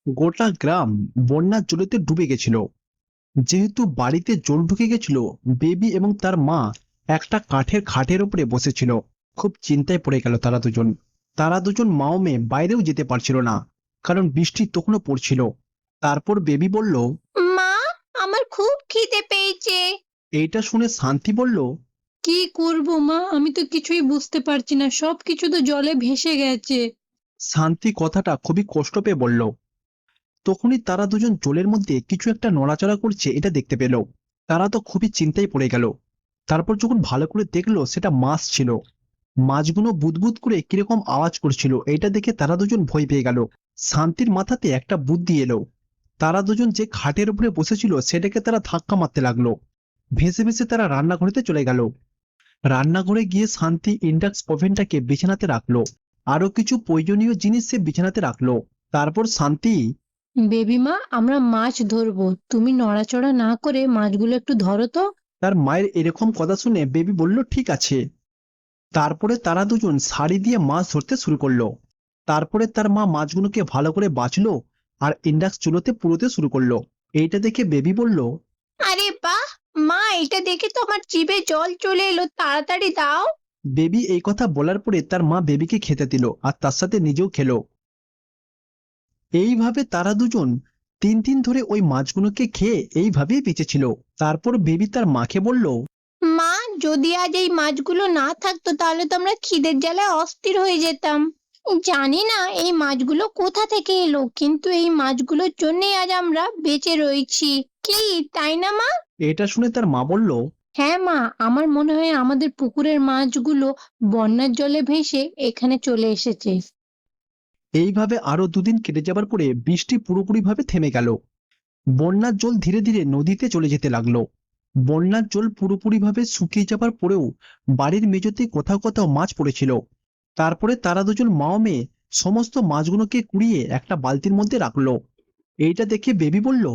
গোটা গ্রাম বন্যার জলেতে ডুবে গেছিল। যেহেতু বাড়িতে জল ঢুকে গেছিল, বেবি এবং তার মা একটা কাঠের খাটের উপরে বসেছিল। খুব চিন্তায় পড়ে গেল তারা দুজন মা ও মেয়ে বাইরেও যেতে পারছিল না, কারণ বৃষ্টি তখনও পড়ছিল। তারপর বেবি বলল, মা, আমার খুব খিদে পেয়েছে। এইটা শুনে শান্তি বলল, কি করব মা, আমি তো কিছুই বুঝতে পারছি না, সবকিছু তো জলে ভেসে গেছে। শান্তি কথাটা খুবই কষ্ট পেয়ে বলল। তখনই তারা দুজন জলের মধ্যে কিছু একটা নড়াচড়া করছে এটা দেখতে পেল। তারা তো খুবই চিন্তায় পড়ে গেল। তারপর যখন ভালো করে দেখলো, সেটা মাছ ছিল। মাছগুলো বুদবুদ করে কিরকম আওয়াজ করছিল, এটা দেখে তারা দুজন ভয় পেয়ে গেল। শান্তির মাথাতে একটা বুদ্ধি এলো। তারা দুজন যে খাটের উপরে বসেছিল সেটাকে তারা ধাক্কা মারতে লাগলো। ভেসে ভেসে তারা রান্নাঘরেতে চলে গেল। রান্নাঘরে গিয়ে শান্তি ইন্ডাক্স ওভেনটাকে বিছানাতে রাখলো। আরো কিছু প্রয়োজনীয় জিনিস সে বিছানাতে রাখলো। তারপর শান্তি বেবি মা, আমরা মাছ ধরবো, তুমি নড়াচড়া না করে মাছগুলো একটু ধরো তো। তার মায়ের এরকম কথা শুনে বেবি বলল, ঠিক আছে। তারপরে তারা দুজন শাড়ি দিয়ে মাছ ধরতে শুরু করলো। তারপরে তার মা মাছগুলোকে ভালো করে বাছলো আর ইন্ডাক্স চুলোতে পুরোতে শুরু করলো। এইটা দেখে বেবি বলল, আরে বাহ! মা, এটা দেখে তো আমার জিভে জল চলে এলো, তাড়াতাড়ি দাও। বেবি এই কথা বলার পরে তার মা বেবিকে খেতে দিল আর তার সাথে নিজেও খেলো। এইভাবে তারা দুজন 3 দিন ধরে ওই মাছগুলোকে খেয়ে এইভাবেই বেঁচেছিল। তারপর বেবি তার মাকে বলল, মা, যদি আজ এই মাছগুলো না থাকতো তাহলে তো আমরা খিদের জ্বালায় অস্থির হয়ে যেতাম। জানি না এই মাছগুলো কোথা থেকে এলো, কিন্তু এই মাছগুলোর জন্যই আজ আমরা বেঁচে রয়েছি। কি, তাই না মা? এটা শুনে তার মা বলল, হ্যাঁ মা, আমার মনে হয় আমাদের পুকুরের মাছগুলো বন্যার জলে ভেসে এখানে চলে এসেছে। এইভাবে আরো 2 দিন কেটে যাবার পরে বৃষ্টি পুরোপুরিভাবে থেমে গেল। বন্যার জল ধীরে ধীরে নদীতে চলে যেতে লাগলো। বন্যার জল পুরোপুরিভাবে শুকিয়ে যাবার পরেও বাড়ির মেঝেতে কোথাও কোথাও মাছ পড়েছিল। তারপরে তারা দুজন মা ও মেয়ে সমস্ত মাছগুলোকে কুড়িয়ে একটা বালতির মধ্যে রাখলো। এইটা দেখে বেবি বলল,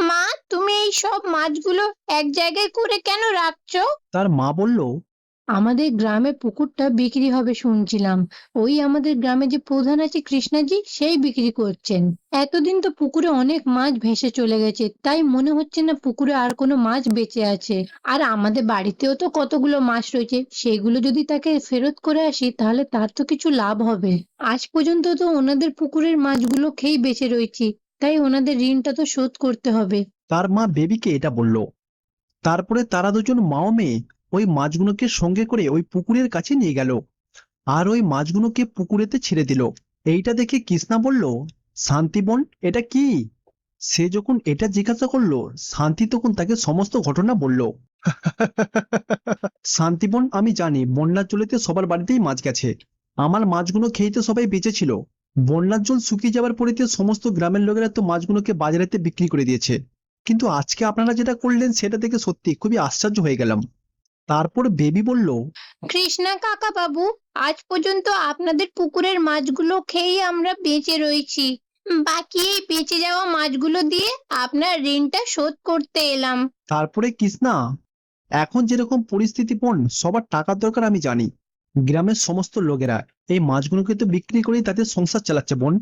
মা, তুমি এই সব মাছগুলো এক জায়গায় করে কেন রাখছো? তার মা বলল, আমাদের গ্রামে পুকুরটা বিক্রি হবে শুনছিলাম। ওই আমাদের গ্রামে যে প্রধান আছে কৃষ্ণাজি, সেই বিক্রি করছেন। এতদিন তো পুকুরে অনেক মাছ ভেসে চলে গেছে, তাই মনে হচ্ছে না পুকুরে আর কোনো মাছ বেঁচে আছে। আর আমাদের বাড়িতেও তো কতগুলো মাছ রয়েছে, সেগুলো যদি তাকে ফেরত করে আসি তাহলে তার তো কিছু লাভ হবে। আজ পর্যন্ত তো ওনাদের পুকুরের মাছগুলো খেয়েই বেঁচে রয়েছি, তাই ওনাদের ঋণটা তো শোধ করতে হবে। তার মা বেবিকে এটা বলল। তারপরে তারা দুজন মা ও মেয়ে ওই মাছগুলোকে সঙ্গে করে ওই পুকুরের কাছে নিয়ে গেল আর ওই মাছগুলোকে পুকুরেতে ছেড়ে দিল। এইটা দেখে কৃষ্ণা বলল, শান্তি বোন, এটা কি? সে যখন এটা জিজ্ঞাসা করলো, শান্তি তখন তাকে সমস্ত ঘটনা বলল। শান্তি বোন, আমি জানি বন্যার জলেতে সবার বাড়িতেই মাছ গেছে। আমার মাছগুলো খেয়ে তো সবাই বেঁচেছিল। বন্যার জল শুকিয়ে যাওয়ার পরে তো সমস্ত গ্রামের লোকেরা তো মাছগুলোকে বাজারেতে বিক্রি করে দিয়েছে। কিন্তু আজকে আপনারা যেটা করলেন সেটা দেখে সত্যি খুবই আশ্চর্য হয়ে গেলাম। তারপর বেবি বলল, কৃষ্ণা কাকা বাবু, আজ পর্যন্ত আপনাদের পুকুরের মাছগুলো খেয়েই আমরা বেঁচে রয়েছি। বাকি এই বেঁচে যাওয়া মাছগুলো দিয়ে আপনার ঋণটা শোধ করতে এলাম। তারপরে কৃষ্ণা, এখন যেরকম পরিস্থিতি বোন, সবার টাকার দরকার আমি জানি। গ্রামের সমস্ত লোকেরা এই মাছগুলোকে তো বিক্রি করেই তাদের সংসার চালাচ্ছে বোন।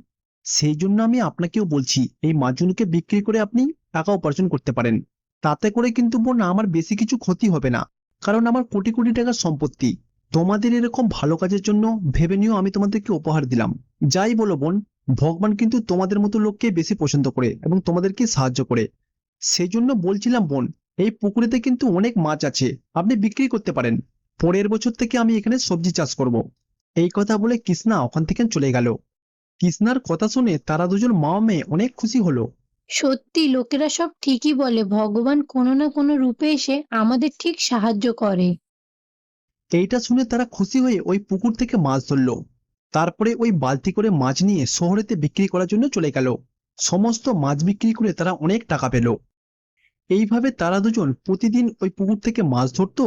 সেই জন্য আমি আপনাকেও বলছি, এই মাছগুলোকে বিক্রি করে আপনি টাকা উপার্জন করতে পারেন। তাতে করে কিন্তু বোন আমার বেশি কিছু ক্ষতি হবে না, কারণ আমার কোটি কোটি টাকার সম্পত্তি। তোমাদের এরকম ভালো কাজের জন্য ভেবে নিও আমি তোমাদেরকে উপহার দিলাম। যাই বলো বোন, ভগবান কিন্তু তোমাদের মতো লোককে বেশি পছন্দ করে এবং তোমাদেরকে সাহায্য করে। সেই জন্য বলছিলাম বোন, এই পুকুরেতে কিন্তু অনেক মাছ আছে, আপনি বিক্রি করতে পারেন। পরের বছর থেকে আমি এখানে সবজি চাষ করব। এই কথা বলে কৃষ্ণা ওখান থেকে চলে গেল। কৃষ্ণার কথা শুনে তারা দুজন মা ও মেয়ে অনেক খুশি হলো। সত্যি লোকেরা সব ঠিকই বলে, ভগবান কোনো না কোনো রূপে এসে আমাদের ঠিক সাহায্য করে। এইটা শুনে তারা খুশি হয়ে ওই পুকুর থেকে মাছ ধরলো। তারপরে ওই বালতি করে মাছ নিয়ে শহরেতে বিক্রি করার জন্য চলে গেল। সমস্ত মাছ বিক্রি করে তারা অনেক টাকা পেল। এইভাবে তারা দুজন প্রতিদিন ওই পুকুর থেকে মাছ ধরতো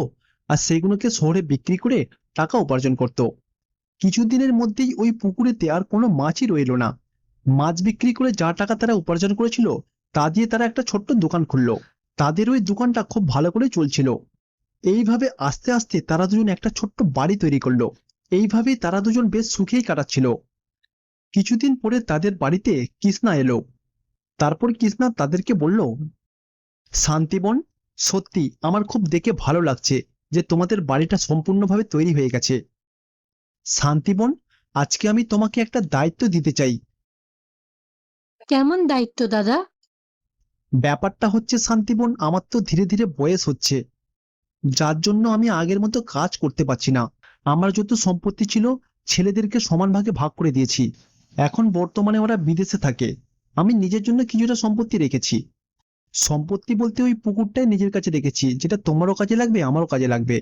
আর সেগুলোকে শহরে বিক্রি করে টাকা উপার্জন করত। কিছুদিনের মধ্যেই ওই পুকুরেতে আর কোনো মাছই রইল না। মাছ বিক্রি করে যা টাকা তারা উপার্জন করেছিল তা দিয়ে তারা একটা ছোট্ট দোকান খুললো। তাদের ওই দোকানটা খুব ভালো করে চলছিল। এইভাবে আস্তে আস্তে তারা দুজন একটা ছোট্ট বাড়ি তৈরি করলো। এইভাবেই তারা দুজন বেশ সুখেই কাটাচ্ছিল। কিছুদিন পরে তাদের বাড়িতে কৃষ্ণা এলো। তারপর কৃষ্ণা তাদেরকে বলল, শান্তিবন, সত্যি আমার খুব দেখে ভালো লাগছে যে তোমাদের বাড়িটা সম্পূর্ণভাবে তৈরি হয়ে গেছে। শান্তিবন, আজকে আমি তোমাকে একটা দায়িত্ব দিতে চাই। কেমন দায়িত্ব দাদা? ব্যাপারটা হচ্ছে শান্তিবন, আমার তো ধীরে ধীরে বয়স হচ্ছে, যার জন্য আমি আগের মতো কাজ করতে পারছি না। আমার যত সম্পত্তি ছিল ছেলেদেরকে সমান ভাগে ভাগ করে দিয়েছি। এখন বর্তমানে ওরা বিদেশে থাকে। আমি নিজের জন্য কিছুটা সম্পত্তি রেখেছি। সম্পত্তি বলতে ওই পুকুরটাই নিজের কাছে রেখেছি, যেটা তোমারও কাজে লাগবে আমারও কাজে লাগবে।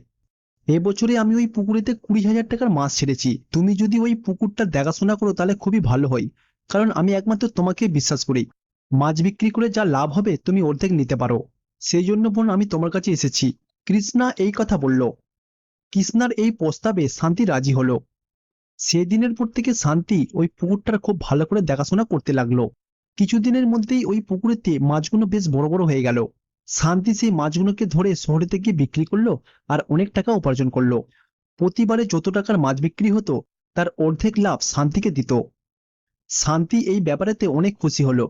এবছরে আমি ওই পুকুরেতে 20,000 টাকার মাছ ছেড়েছি। তুমি যদি ওই পুকুরটা দেখাশোনা করো তাহলে খুবই ভালো হয়, কারণ আমি একমাত্র তোমাকে বিশ্বাস করি। মাছ বিক্রি করে যা লাভ হবে তুমি অর্ধেক নিতে পারো। সেই জন্য বোন আমি তোমার কাছে এসেছি। কৃষ্ণা এই কথা বলল। কৃষ্ণার এই প্রস্তাবে শান্তি রাজি হলো। সেদিনের পর থেকে শান্তি ওই পুকুরটার খুব ভালো করে দেখাশোনা করতে লাগলো। কিছুদিনের মধ্যেই ওই পুকুরেতে মাছগুলো বেশ বড় বড় হয়ে গেল। শান্তি সেই মাছগুলোকে ধরে শহরেতে গিয়ে বিক্রি করলো আর অনেক টাকা উপার্জন করলো। প্রতিবারে যত টাকার মাছ বিক্রি হতো তার অর্ধেক লাভ শান্তিকে দিত। শান্তি এই ব্যাপারেতে অনেক খুশি হলো।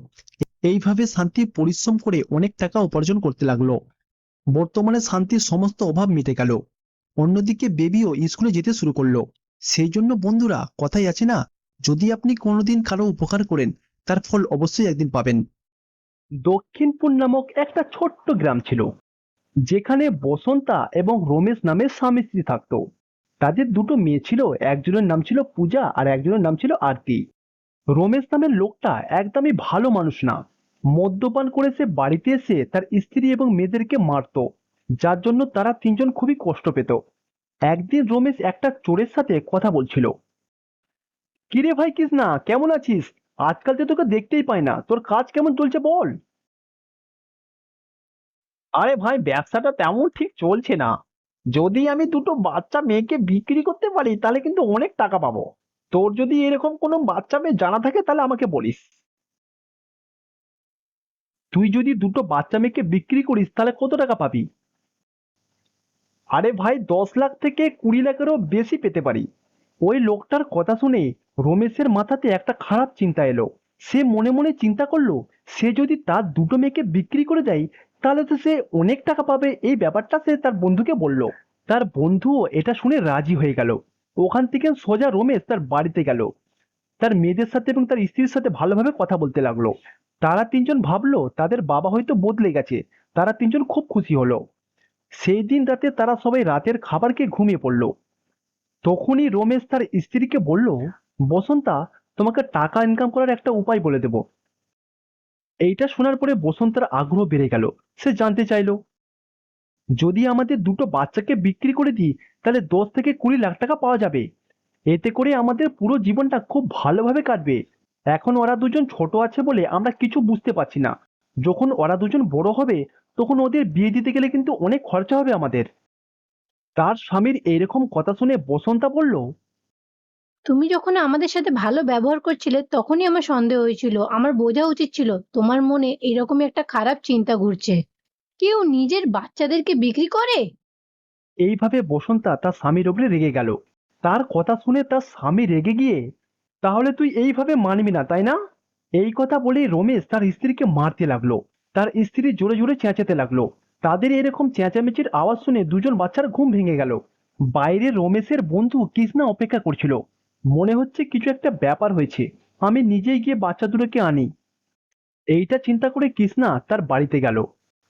এইভাবে শান্তি পরিশ্রম করে অনেক টাকা উপার্জন করতে লাগলো। বর্তমানে শান্তির সমস্ত অভাব মিটে গেল। অন্যদিকে বেবিও স্কুলে যেতে শুরু করলো। সেই জন্য বন্ধুরা, কথাই আছে না, যদি আপনি কোনোদিন কারো উপকার করেন তার ফল অবশ্যই একদিন পাবেন। দক্ষিণপুর নামক একটা ছোট্ট গ্রাম ছিল, যেখানে বসন্তা এবং রমেশ নামের স্বামী স্ত্রী থাকতো। তাদের দুটো মেয়ে ছিল, একজনের নাম ছিল পূজা আর একজনের নাম ছিল আরতি। রমেশ নামের লোকটা একদমই ভালো মানুষ না। মদ্যপান করে সে বাড়িতে এসে তার স্ত্রী এবং মেয়েদেরকে মারতো, যার জন্য তারা তিনজন খুবই কষ্ট পেত। একদিন রমেশ একটা চোরের সাথে কথা বলছিল। কিরে ভাই কৃষ্ণা, কেমন আছিস? আজকাল তো তোকে দেখতেই পাই না, তোর কাজ কেমন চলছে বল। আরে ভাই, ব্যবসাটা তেমন ঠিক চলছে না। যদি আমি দুটো বাচ্চা মেয়েকে বিক্রি করতে পারি তাহলে কিন্তু অনেক টাকা পাবো। তোর যদি এরকম কোনো বাচ্চা মেয়ে জানা থাকে তাহলে আমাকে বলিস। তুই যদি দুটো বাচ্চা মেয়েকে বিক্রি করিস তাহলে কত টাকা পাবি? আরে ভাই, 10 লাখ থেকে 20 লাখেরও বেশি পেতে পারি। ওই লোকটার কথা শুনে রমেশের মাথাতে একটা খারাপ চিন্তা এলো। সে মনে মনে চিন্তা করলো, সে যদি তার দুটো মেয়েকে বিক্রি করে দেয় তাহলে তো সে অনেক টাকা পাবে। এই ব্যাপারটা সে তার বন্ধুকে বলল। তার বন্ধুও এটা শুনে রাজি হয়ে গেল। ওখান থেকে সোজা রমেশ তার বাড়িতে গেল। তার মেয়েদের সাথে এবং তার স্ত্রীর সাথে ভালোভাবে কথা বলতে লাগলো। তারা তিনজন ভাবলো তাদের বাবা হয়তো বদলে গেছে। তারা তিনজন খুব খুশি হলো। সেই দিন রাতে তারা সবাই রাতের খাবার খেয়ে ঘুমিয়ে পড়ল। তখনই রমেশ তার স্ত্রীকে বলল, বসন্তা, তোমাকে টাকা ইনকাম করার একটা উপায় বলে দেব। এইটা শোনার পরে বসন্তার আগ্রহ বেড়ে গেল। সে জানতে চাইলো, যদি আমাদের দুটো বাচ্চাকে বিক্রি করে দিই তাহলে 10 থেকে 20 লাখ টাকা পাওয়া যাবে। এতে করে আমাদের পুরো জীবনটা খুব ভালোভাবে কাটবে। এখন ওরা দুজন ছোট আছে বলে আমরা কিছু বুঝতে পারছি না। যখন ওরা দুজন বড় হবে তখন ওদের বিয়ে দিতে গেলে কিন্তু অনেক খরচা হবে আমাদের। তার স্বামীর এরকম কথা শুনে বসন্তা বলল, তুমি যখন আমাদের সাথে ভালো ব্যবহার করছিলে তখনই আমার সন্দেহ হয়েছিল। আমার বোঝা উচিত ছিল তোমার মনে এরকমই একটা খারাপ চিন্তা ঘুরছে। কেউ নিজের বাচ্চাদেরকে বিক্রি করে? এইভাবে বসন্তা তার স্বামীর ওপরে রেগে গেল। তার কথা শুনে তার স্বামী রেগে গিয়ে, তাহলে তুই এইভাবে মানবি না তাই না? এই কথা বলে রমেশ তার স্ত্রীকে মারতে লাগলো। তার স্ত্রী জোরে জোরে চেঁচাতে লাগলো। তাদের এরকম চেঁচামেচির আওয়াজ শুনে দুজন বাচ্চার ঘুম ভেঙে গেল। বাইরে রমেশের বন্ধু কৃষ্ণা অপেক্ষা করছিল। মনে হচ্ছে কিছু একটা ব্যাপার হয়েছে, আমি নিজেই গিয়ে বাচ্চা দুটোকে আনি। এইটা চিন্তা করে কৃষ্ণা তার বাড়িতে গেল।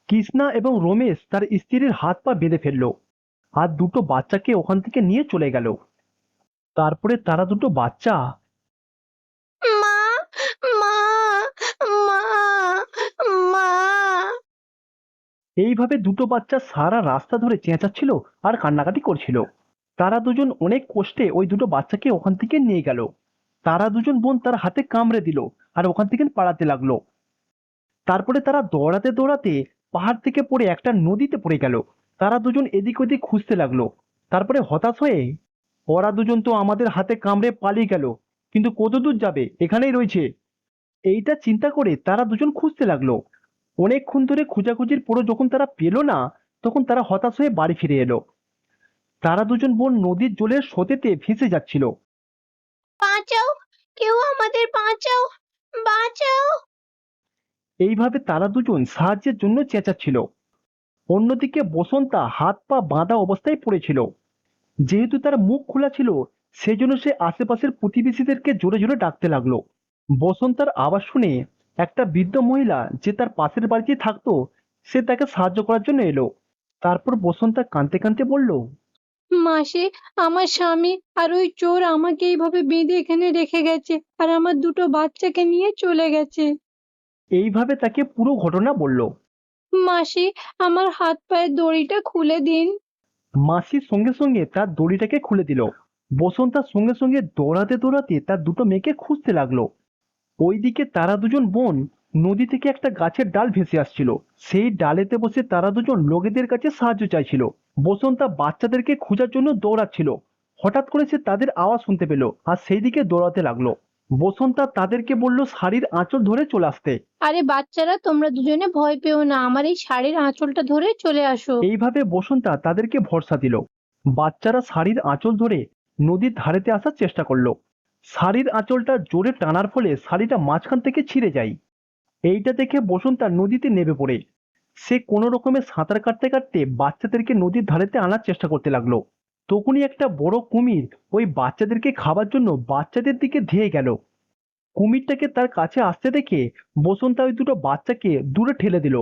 কৃষ্ণা এবং রমেশ তার স্ত্রীর হাত পা বেঁধে ফেললো আর দুটো বাচ্চাকে ওখান থেকে নিয়ে চলে গেল। তারপরে তারা দুটো বাচ্চা মা, মা, মা, মা। এইভাবে দুটো বাচ্চা সারা রাস্তা ধরে চেঁচাচ্ছিল আর কান্নাকাটি করছিল। তারা দুজন অনেক কষ্টে ওই দুটো বাচ্চাকে ওখান থেকে নিয়ে গেল। তারা দুজন বোন তার হাতে কামড়ে দিল আর ওখান থেকে পালাতে লাগলো। তারপরে তারা দৌড়াতে দৌড়াতে পাহাড় থেকে পড়ে একটা নদীতে পড়ে গেল। তারা দুজন এদিক ওদিক খুঁজতে লাগলো। তারপরে হতাশ হয়ে, ওরা দুজন তো আমাদের হাতে কামড়ে পালিয়ে গেল, কিন্তু কত দূর যাবে, এখানেই রয়েছে। এইটা চিন্তা করে তারা দুজন খুঁজতে লাগলো। অনেকক্ষণ ধরে খোঁজাখুঁজির পরও যখন তারা পেল না, তখন তারা হতাশ হয়ে বাড়ি ফিরে এলো। তারা দুজন বোন নদীর জলের স্রোতেতে ভেসে যাচ্ছিল। বাঁচাও, কেউ আমাদের বাঁচাও, বাঁচাও। এইভাবে তারা দুজন সাহায্যের জন্য চেঁচাচ্ছিল। অন্যদিকে বসন্তা হাত পা বাঁধা অবস্থায় পড়েছিল। যেহেতু তার মুখ খোলা ছিল, সেজন্য সে আশেপাশের প্রতিবেশীদেরকে জোরে জোরে ডাকতে লাগলো। বসন্তার আওয়াজ শুনে একটা বৃদ্ধ মহিলা যে তার পাশের বাড়িতে থাকতো, সে তাকে সাহায্য করার জন্য এলো। তারপর বসন্তা কাঁদতে কাঁদতে বলল, মাসি, আমার স্বামী আর ওই চোর আমাকে এইভাবে বেঁধে এখানে রেখে গেছে আর আমার দুটো বাচ্চাকে নিয়ে চলে গেছে। এইভাবে তাকে পুরো ঘটনা বলল। মাসি, আমার হাত পায়ের দড়িটা খুলে দিন। মাসি সঙ্গে সঙ্গে তার দড়িটাকে খুলে দিল। বসন্তার সঙ্গে সঙ্গে দৌড়াতে দৌড়াতে তার দুটো মেয়েকে খুঁজতে লাগলো। ওইদিকে তারা দুজন বোন নদী থেকে একটা গাছের ডাল ভেসে আসছিল। সেই ডালেতে বসে তারা দুজন লোকেদের কাছে সাহায্য চাইছিল। বসন্তা বাচ্চাদেরকে খোঁজার জন্য দৌড়াচ্ছিল। হঠাৎ করে সে তাদের আওয়াজ শুনতে পেল আর সেই দিকে দৌড়াতে লাগলো। বসন্তা তাদেরকে বলল শাড়ির আঁচল ধরে চলে আসতে। আরে বাচ্চারা, তোমরা দুজনে ভয় পেও না, আমার এই শাড়ির আঁচলটা ধরে চলে আসো। এইভাবে বসন্তা তাদেরকে ভরসা দিল। বাচ্চারা শাড়ির আঁচল ধরে নদীর ধারেতে আসার চেষ্টা করলো। শাড়ির আঁচলটা জোরে টানার ফলে শাড়িটা মাঝখান থেকে ছিঁড়ে যায়। এইটা দেখে বসন্তা নদীতে নেমে পড়ে। সে কোনো রকমে সাঁতার কাটতে কাটতে বাচ্চাদেরকে নদীর ধারেতে আনার চেষ্টা করতে লাগলো। তখনই একটা বড় কুমির ওই বাচ্চাদেরকে খাবার জন্য বাচ্চাদের দিকে ধেয়ে গেল। কুমিরটাকে তার কাছে আসতে দেখে বসন্তা ওই দুটো বাচ্চাকে দূরে ঠেলে দিল।